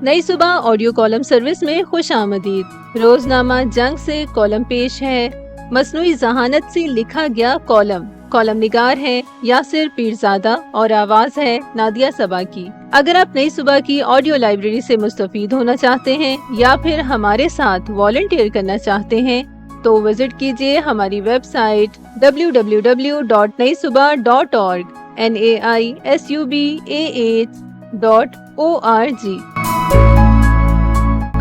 नई सुबह audio column service में खुश आमदीद। रोजनामा जंग से कॉलम पेश है। मसनूई जहानत से लिखा गया कॉलम निगार है यासिर पीरजादा और आवाज है नादिया सबा की। अगर आप नई सुबह की ऑडियो लाइब्रेरी से मुस्तफीद होना चाहते हैं या फिर हमारे साथ वॉलंटियर करना चाहते हैं तो विजिट कीजिए हमारी वेबसाइट www.naisubah.org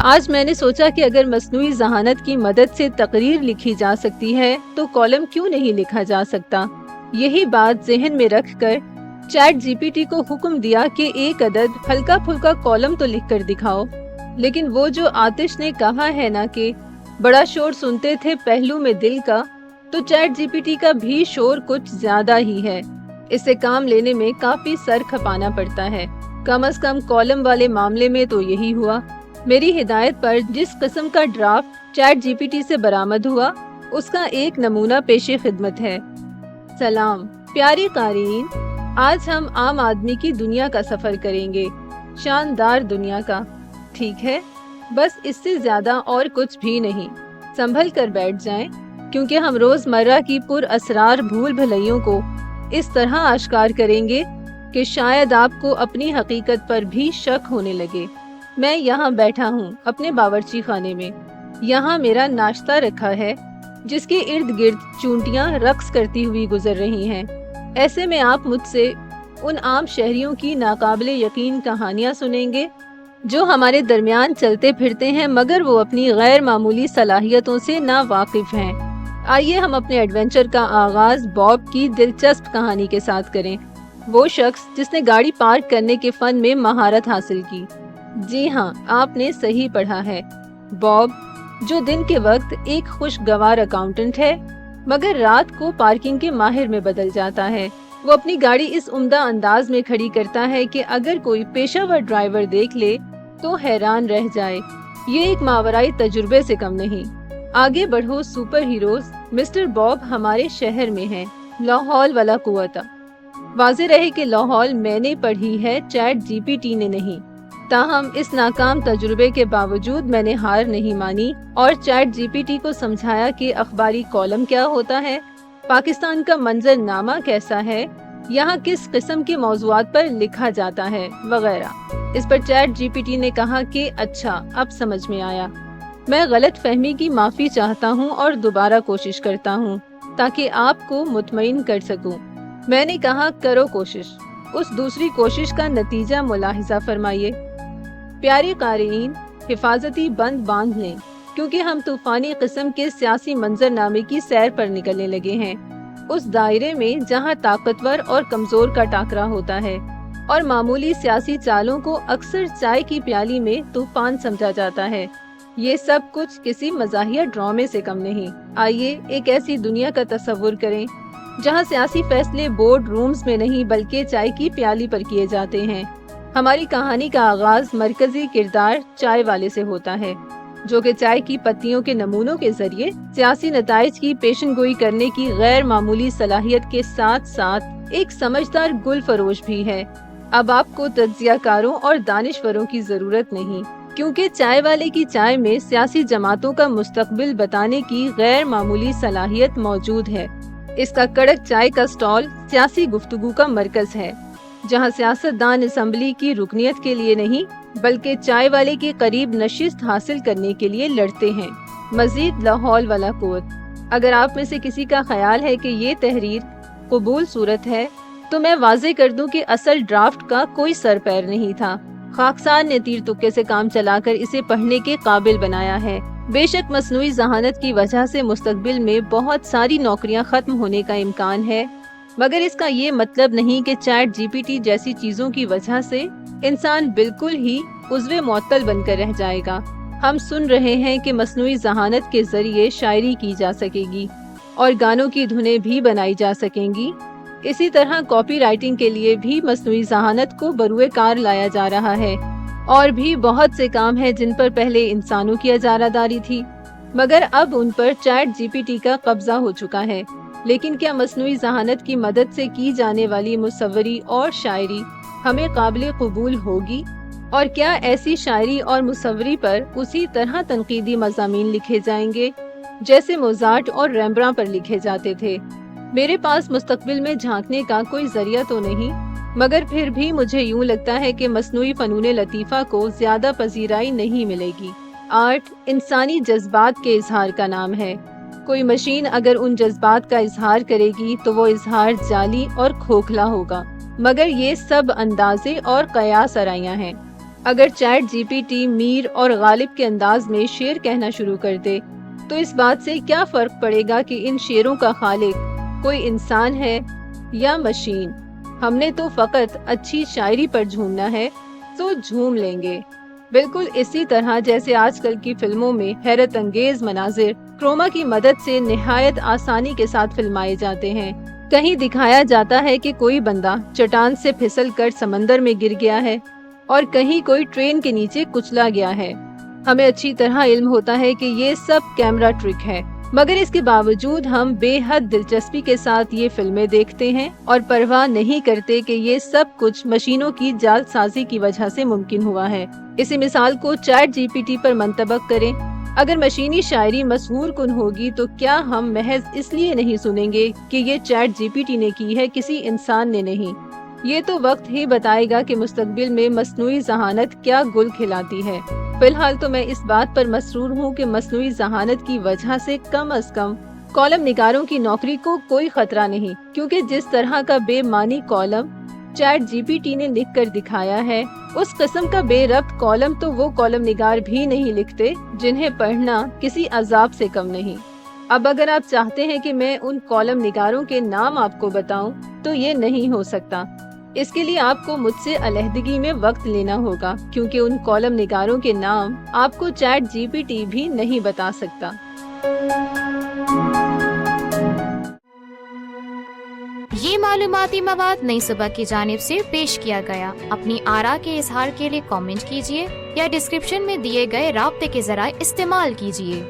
आज मैंने सोचा कि अगर मसनूई जहानत की मदद से तकरीर लिखी जा सकती है तो कॉलम क्यों नहीं लिखा जा सकता। यही बात ज़हन में रखकर चैट जीपीटी को हुक्म दिया कि एक अदद हल्का फुल्का कॉलम तो लिख कर दिखाओ। लेकिन वो जो आतिश ने कहा है ना कि बड़ा शोर सुनते थे पहलू में दिल का, तो चैट जीपीटी का भी शोर कुछ ज्यादा ही है। इससे काम लेने में काफी सर खपाना पड़ता है। कम से कम कॉलम वाले मामले में तो यही हुआ। मेरी हिदायत पर जिस किस्म का ड्राफ्ट चैट जीपीटी से बरामद हुआ उसका एक नमूना पेशे खिदमत है। सलाम प्यारी कारीन, आज हम आम आदमी की दुनिया का सफर करेंगे, शानदार दुनिया का। ठीक है, बस इससे ज्यादा और कुछ भी नहीं। संभल कर बैठ जाएं, क्योंकि हम रोजमर्रा की पुरअसरार भूल भुलैयों को इस तरह आश्कार करेंगे कि शायद आपको अपनी हकीकत पर भी शक होने लगे। मैं यहाँ बैठा हूँ अपने बावर्ची खाने में। यहाँ मेरा नाश्ता रखा है जिसके इर्द गिर्द चूंटियाँ रक्स करती हुई गुजर रही हैं। ऐसे में आप मुझसे उन आम शहरियों की नाकाबिले यकीन कहानियाँ सुनेंगे जो हमारे दरमियान चलते फिरते हैं मगर वो अपनी गैर मामूली सलाहियतों से ना वाकिफ हैं। आइए हम अपने एडवेंचर का आगाज बॉब की दिलचस्प कहानी के साथ करें। वो शख्स जिसने गाड़ी पार्क करने के फन में महारत हासिल की। जी हाँ, आपने सही पढ़ा है। बॉब, जो दिन के वक्त एक खुशगवार अकाउंटेंट है मगर रात को पार्किंग के माहिर में बदल जाता है। वो अपनी गाड़ी इस उम्दा अंदाज में खड़ी करता है कि अगर कोई पेशावर ड्राइवर देख ले तो हैरान रह जाए। ये एक मावराई तजुर्बे से कम नहीं। आगे बढ़ो सुपर हीरोज, मिस्टर बॉब हमारे शहर में है। लाहौल वाला कुआता। वाज़े रहे कि लाहौल मैंने पढ़ी है, चैट जीपीटी ने नहीं। ताहम इस नाकाम तजुर्बे के बावजूद मैंने हार नहीं मानी और चैट जीपीटी को समझाया कि अखबारी कॉलम क्या होता है, पाकिस्तान का मंजरनामा कैसा है, यहाँ किस किस्म के मौज़ूआत पर लिखा जाता है वगैरह। इस पर चैट जीपीटी ने कहा कि अच्छा, अब समझ में आया। मैं गलत फहमी की माफ़ी चाहता हूँ और दोबारा कोशिश करता हूँ ताकि आपको मुतमईन कर सकूँ। मैंने कहा करो कोशिश। उस दूसरी कोशिश का नतीजा मुलाहिजा फरमाइए। प्यारी कारीन, हिफाजती बंद बांध लें क्योंकि हम तूफानी किस्म के सियासी मंजरनामे की सैर पर निकलने लगे हैं। उस दायरे में जहां ताकतवर और कमजोर का टाकरा होता है और मामूली सियासी चालों को अक्सर चाय की प्याली में तूफान समझा जाता है। ये सब कुछ किसी मज़ाहिया ड्रामे से कम नहीं। आइए एक ऐसी दुनिया का तस्वुर करें जहां सियासी फैसले बोर्ड रूम्स में नहीं बल्कि चाय की प्याली पर किए जाते हैं। हमारी कहानी का आगाज मरकजी किरदार चाय वाले से होता है, जो कि चाय की पत्तियों के नमूनों के जरिए सियासी नताइज की पेशनगोई करने की गैर मामूली सलाहियत के साथ साथ एक समझदार गुल फरोश भी है। अब आपको तज्जियाकारों और दानिशवरों की जरूरत नहीं, क्योंकि चाय वाले की चाय में सियासी जमातों का मुस्तकबिल बताने की गैर मामूली सलाहियत मौजूद है। इसका कड़क चाय का स्टॉल सियासी गुफ्तगू का मरकज है, जहां सियासतदान असम्बली की रुकनियत के लिए नहीं बल्कि चाय वाले के करीब नशिस्त हासिल करने के लिए लड़ते हैं। मजीद लाहौल वाला कोत। अगर आप में से किसी का ख्याल है कि ये तहरीर कबूल सूरत है तो मैं वाजे कर दूं कि असल ड्राफ्ट का कोई सर पैर नहीं था। खाकसार ने तीर तुक्के से काम चलाकर इसे पढ़ने के काबिल बनाया है। बेशक मसनूई जहानत की वजह से मुस्तकबिल में बहुत सारी नौकरियां खत्म होने का इम्कान है, मगर इसका ये मतलब नहीं कि चैट जीपीटी जैसी चीजों की वजह से इंसान बिल्कुल ही उज़्वे मुअत्तल बनकर रह जाएगा। हम सुन रहे हैं कि मसनूई जहानत के जरिए शायरी की जा सकेगी और गानों की धुनें भी बनाई जा सकेंगी। इसी तरह कॉपी राइटिंग के लिए भी मसनूई जहानत को बरूए कार लाया जा रहा है। और भी बहुत से काम हैं जिन पर पहले इंसानों की इजारादारी थी, मगर अब उन पर चैट जीपीटी का कब्जा हो चुका है। लेकिन क्या मसनूई जहानत की मदद से की जाने वाली मुसव्वरी और शायरी हमें काबिल कबूल होगी? اور کیا ایسی شاعری اور مصوری پر اسی طرح تنقیدی مضامین لکھے جائیں گے جیسے موزارٹ اور ریمبراں پر لکھے جاتے تھے؟ میرے پاس مستقبل میں جھانکنے کا کوئی ذریعہ تو نہیں، مگر پھر بھی مجھے یوں لگتا ہے کہ مصنوعی فنون لطیفہ کو زیادہ پذیرائی نہیں ملے گی۔ آرٹ انسانی جذبات کے اظہار کا نام ہے۔ کوئی مشین اگر ان جذبات کا اظہار کرے گی تو وہ اظہار جعلی اور کھوکھلا ہوگا، مگر یہ سب اندازے اور قیاس آرائیاں ہیں۔ اگر چیٹ جی پی ٹی میر اور غالب کے انداز میں شعر کہنا شروع کر دے تو اس بات سے کیا فرق پڑے گا کہ ان شعروں کا خالق کوئی انسان ہے یا مشین؟ ہم نے تو فقط اچھی شاعری پر جھومنا ہے تو جھوم لیں گے، بالکل اسی طرح جیسے آج کل کی فلموں میں حیرت انگیز مناظر کروما کی مدد سے نہایت آسانی کے ساتھ فلمائے جاتے ہیں۔ کہیں دکھایا جاتا ہے کہ کوئی بندہ چٹان سے پھسل کر سمندر میں گر گیا ہے اور کہیں کوئی ٹرین کے نیچے کچلا گیا ہے۔ ہمیں اچھی طرح علم ہوتا ہے کہ یہ سب کیمرہ ٹرک ہے، مگر اس کے باوجود ہم بے حد دلچسپی کے ساتھ یہ فلمیں دیکھتے ہیں اور پرواہ نہیں کرتے کہ یہ سب کچھ مشینوں کی جعل سازی کی وجہ سے ممکن ہوا ہے۔ اسی مثال کو چیٹ جی پی ٹی پر منطبق کریں۔ اگر مشینی شاعری مسحور کن ہوگی تو کیا ہم محض اس لیے نہیں سنیں گے کہ یہ چیٹ جی پی ٹی نے کی ہے، کسی انسان نے نہیں؟ یہ تو وقت ہی بتائے گا کہ مستقبل میں مصنوعی ذہانت کیا گل کھلاتی ہے۔ فی الحال تو میں اس بات پر مسرور ہوں کہ مصنوعی ذہانت کی وجہ سے کم از کم کالم نگاروں کی نوکری کو کوئی خطرہ نہیں، کیونکہ جس طرح کا بے معنی column ChatGPT نے لکھ کر دکھایا ہے، اس قسم کا بے ربط کالم تو وہ کالم نگار بھی نہیں لکھتے جنہیں پڑھنا کسی عذاب سے کم نہیں۔ اب اگر آپ چاہتے ہیں کہ میں ان کالم نگاروں کے نام آپ کو بتاؤں تو یہ نہیں ہو سکتا۔ اس کے لیے آپ کو مجھ سے علیحدگی میں وقت لینا ہوگا، کیونکہ ان کالم نگاروں کے نام آپ کو چیٹ جی پی ٹی بھی نہیں بتا سکتا۔ یہ معلوماتی مواد نئی صبح کی جانب سے پیش کیا گیا۔ اپنی آراء کے اظہار کے لیے کامنٹ کیجیے یا ڈسکرپشن میں دیے گئے رابطے کے ذرائع استعمال کیجیے۔